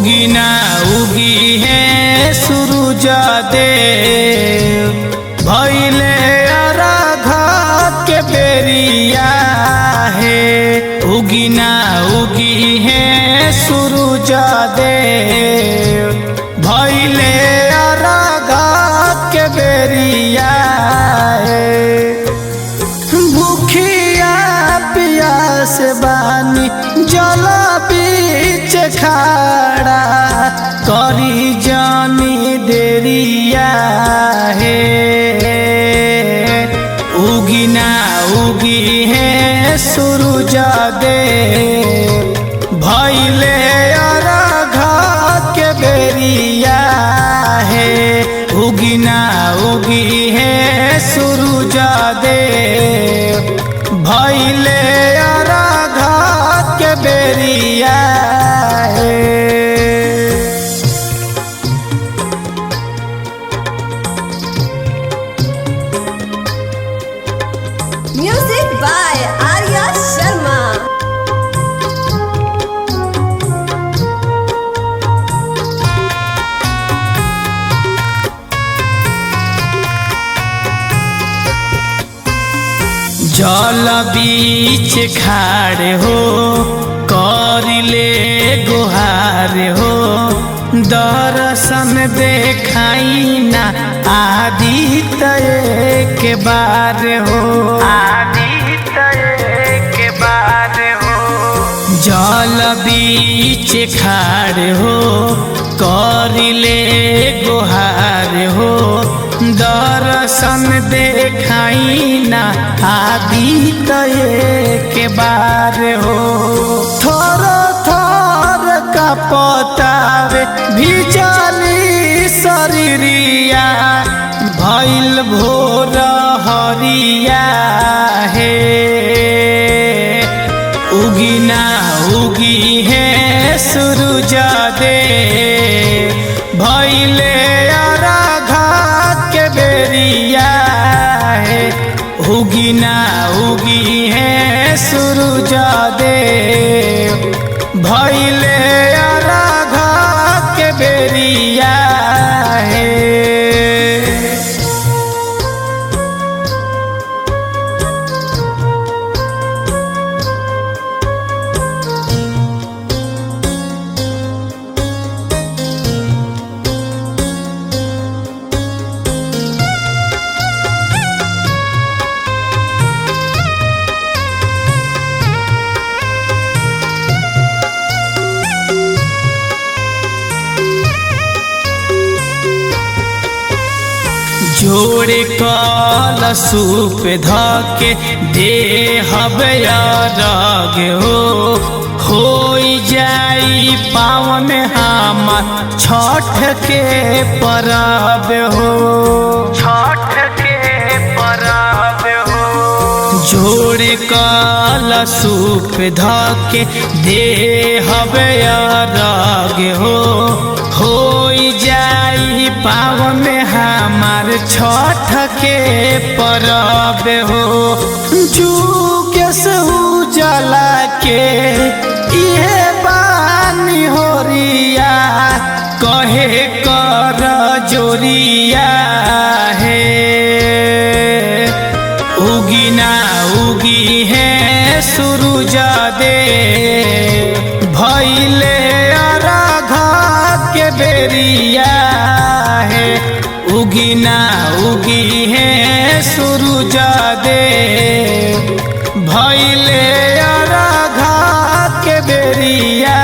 उगिना उगी है सूरज देव, भइले अरघा के बेरिया है। उगिना उगी है सूरज देव, भइले अरघा के बेरिया है। भूखिया प्यास बानी जल बीच खाड़ा, करी जानी देरिया है। उगिना उगी है सूरज देव, भइले अरघा के बेरिया है। उगिना उगी है सूरज देव, भइले अरघा के बेरिया है। Music by Arya Sharma. जल बीच खाड़ हो, करिले गुहार हो। दर्शन देखाई ना आदित्य के बार हो, आदित्य के बार हो। जल बीच खाड़ हो, करिले गुहार हो। दर्शन देखाई ना आदित्य के बार हो। थोर थोर का पतावे भिजली शरीरिया, भइल भोर हरिया है। उगिना उगी है सूरज देव, भइले अरघा के बेरिया है। उगिना उगी है सूरज देव, भइले अरघा के बेरिया है। जोड़े कलशुप धके देहब अरघ हो जाई पावन हमार छठ के परब हो, छठ के परब हो। जोड़े कलशुप धके देहब अरघ हो जाई पावन हमार छठ के परब हो। जुगे से उजला के इहे बानी होरिया, कहे कर जोरिया है। उगिना उगी है सूरज देव, भइले अरघा के बेरिया है। उगिना उगी है सूरज देव, भइले अरघा के बेरिया